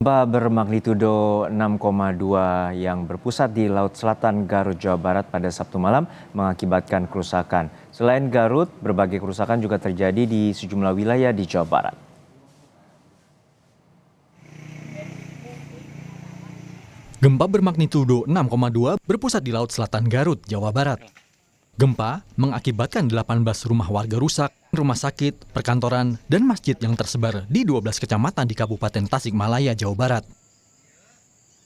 Gempa bermagnitudo 6,2 yang berpusat di Laut Selatan Garut, Jawa Barat pada Sabtu malam mengakibatkan kerusakan. Selain Garut, berbagai kerusakan juga terjadi di sejumlah wilayah di Jawa Barat. Gempa bermagnitudo 6,2 berpusat di Laut Selatan Garut, Jawa Barat. Gempa mengakibatkan 18 rumah warga rusak, rumah sakit, perkantoran, dan masjid yang tersebar di 12 kecamatan di Kabupaten Tasikmalaya, Jawa Barat.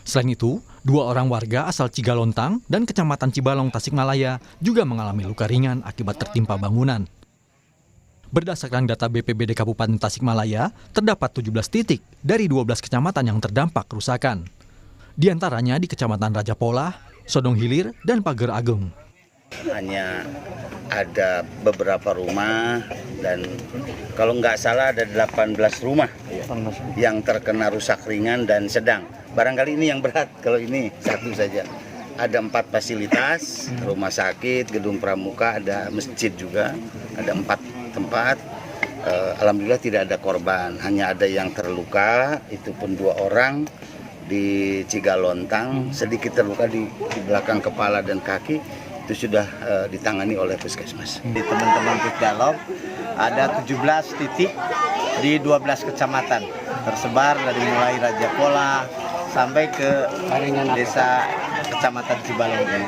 Selain itu, 2 orang warga asal Cigalontang dan Kecamatan Cibalong, Tasikmalaya juga mengalami luka ringan akibat tertimpa bangunan. Berdasarkan data BPBD Kabupaten Tasikmalaya, terdapat 17 titik dari 12 kecamatan yang terdampak kerusakan. Di antaranya di Kecamatan Raja Polah, Sodong Hilir, dan Pager Agung. Hanya ada beberapa rumah dan kalau nggak salah ada 18 rumah yang terkena rusak ringan dan sedang. Barangkali ini yang berat, kalau ini satu saja. Ada 4 fasilitas, rumah sakit, gedung pramuka, ada masjid juga, ada 4 tempat. Alhamdulillah tidak ada korban, hanya ada yang terluka, itu pun 2 orang di Cigalontang, sedikit terluka di belakang kepala dan kaki. Itu sudah ditangani oleh puskesmas. Di teman-teman Pusdalog ada 17 titik di 12 kecamatan tersebar dari mulai Raja Polah sampai ke desa Kecamatan Cibalong ini.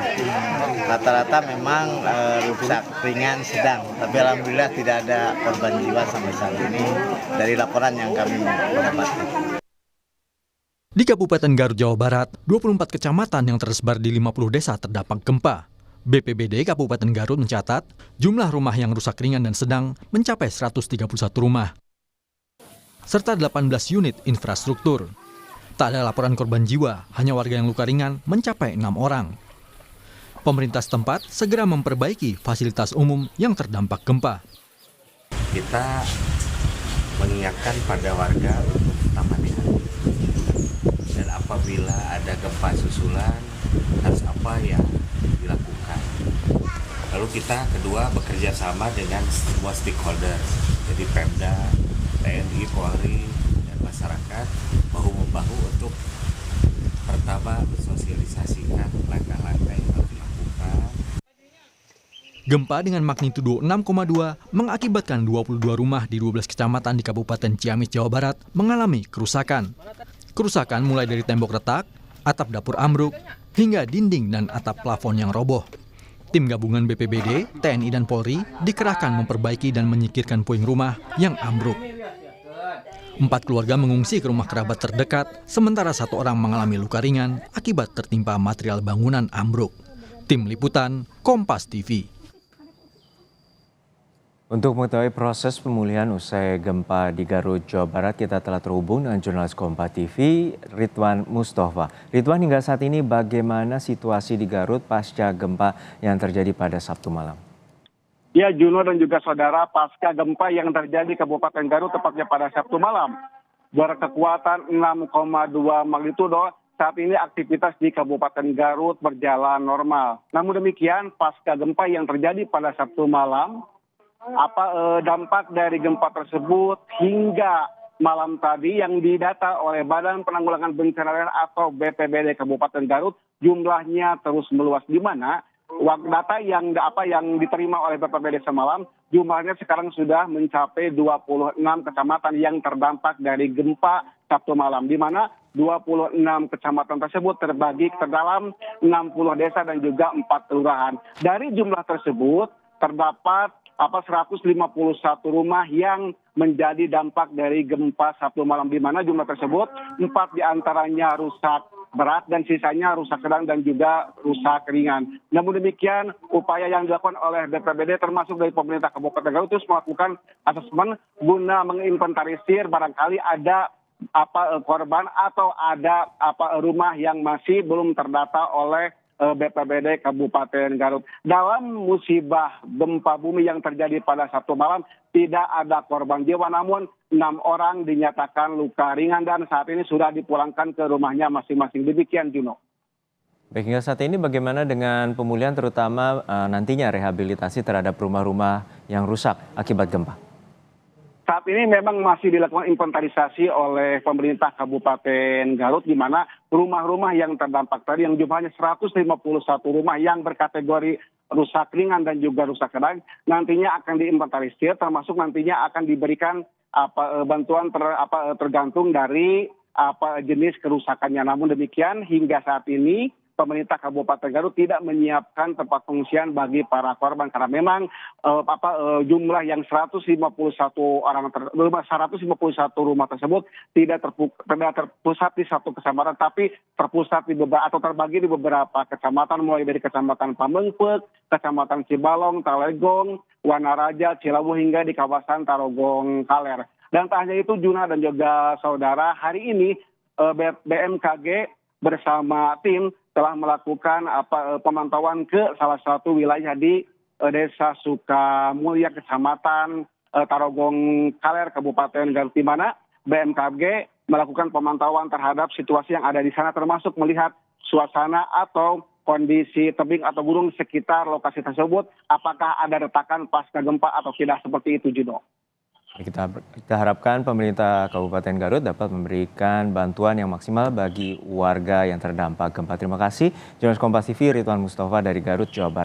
Rata-rata memang rusak ringan sedang, tapi alhamdulillah tidak ada korban jiwa sampai saat ini dari laporan yang kami dapatkan. Di Kabupaten Garut, Jawa Barat, 24 kecamatan yang tersebar di 50 desa terdampak gempa. BPBD Kabupaten Garut mencatat jumlah rumah yang rusak ringan dan sedang mencapai 131 rumah, serta 18 unit infrastruktur. Tak ada laporan korban jiwa, hanya warga yang luka ringan mencapai 6 orang. Pemerintah setempat segera memperbaiki fasilitas umum yang terdampak gempa. Kita mengingatkan pada warga untuk tetap hati-hati. Dan apabila ada gempa susulan, harus apa yang dilakukan. Lalu kita kedua bekerja sama dengan semua stakeholder, jadi Pemda, TNI, Polri, dan masyarakat bahu-membahu untuk pertama mensosialisasikan langkah-langkah yang harus dilakukan. Gempa dengan magnitudo 6,2 mengakibatkan 22 rumah di 12 kecamatan di Kabupaten Ciamis, Jawa Barat mengalami kerusakan. Kerusakan mulai dari tembok retak, atap dapur ambruk, hingga dinding dan atap plafon yang roboh. Tim gabungan BPBD, TNI, dan Polri dikerahkan memperbaiki dan menyingkirkan puing rumah yang ambruk. 4 keluarga mengungsi ke rumah kerabat terdekat, sementara 1 orang mengalami luka ringan akibat tertimpa material bangunan ambruk. Tim Liputan, Kompas TV. Untuk mengetahui proses pemulihan usai gempa di Garut, Jawa Barat, kita telah terhubung dengan jurnalis Kompas TV, Ridwan Mustafa. Ridwan, hingga saat ini bagaimana situasi di Garut pasca gempa yang terjadi pada Sabtu malam? Ya, Juno dan juga saudara, pasca gempa yang terjadi di Kabupaten Garut tepatnya pada Sabtu malam, berkekuatan 6,2 magnitudo, saat ini aktivitas di Kabupaten Garut berjalan normal. Namun demikian, pasca gempa yang terjadi pada Sabtu malam, dampak dari gempa tersebut hingga malam tadi yang didata oleh Badan Penanggulangan Bencana Daerah atau BPBD Kabupaten Garut jumlahnya terus meluas, di mana data yang diterima oleh BPBD semalam jumlahnya sekarang sudah mencapai 26 kecamatan yang terdampak dari gempa Sabtu malam, di mana 26 kecamatan tersebut terbagi ke dalam 60 desa dan juga 4 kelurahan. Dari jumlah tersebut terdapat 151 rumah yang menjadi dampak dari gempa Sabtu malam, di mana jumlah tersebut 4 diantaranya rusak berat dan sisanya rusak sedang dan juga rusak ringan. Namun demikian, upaya yang dilakukan oleh BPBD termasuk dari pemerintah Kabupaten Garut terus melakukan asesmen guna menginventarisir barangkali ada korban atau ada rumah yang masih belum terdata oleh BPBD Kabupaten Garut. Dalam musibah gempa bumi yang terjadi pada Sabtu malam, tidak ada korban jiwa, namun 6 orang dinyatakan luka ringan dan saat ini sudah dipulangkan ke rumahnya masing-masing. Demikian, Juno. Baik, hingga saat ini bagaimana dengan pemulihan terutama nantinya rehabilitasi terhadap rumah-rumah yang rusak akibat gempa? Saat ini memang masih dilakukan inventarisasi oleh pemerintah Kabupaten Garut, di mana rumah-rumah yang terdampak tadi yang jumlahnya 151 rumah yang berkategori rusak ringan dan juga rusak sedang nantinya akan diinventarisir, termasuk nantinya akan diberikan bantuan tergantung dari jenis kerusakannya. Namun demikian hingga saat ini pemerintah Kabupaten Garut tidak menyiapkan tempat pengungsian bagi para korban karena memang jumlah yang 151 rumah tersebut tidak terpusat di satu kecamatan, tapi terpusat di beberapa atau terbagi di beberapa kecamatan, mulai dari kecamatan Pamengpeuk, kecamatan Cibalong, Talegong, Wanaraja, Cilawu hingga di kawasan Tarogong Kaler. Dan tak hanya itu, Juna dan juga saudara, hari ini BMKG bersama tim telah melakukan pemantauan ke salah satu wilayah di Desa Sukamulya, Kecamatan Tarogong Kaler, Kabupaten Garut, di mana BMKG melakukan pemantauan terhadap situasi yang ada di sana, termasuk melihat suasana atau kondisi tebing atau gunung sekitar lokasi tersebut, apakah ada retakan pasca gempa atau tidak, seperti itu, Juno. Kita harapkan pemerintah Kabupaten Garut dapat memberikan bantuan yang maksimal bagi warga yang terdampak gempa. Terima kasih, Jurnalis Kompas TV Ridwan Mustafa dari Garut, Jawa Barat.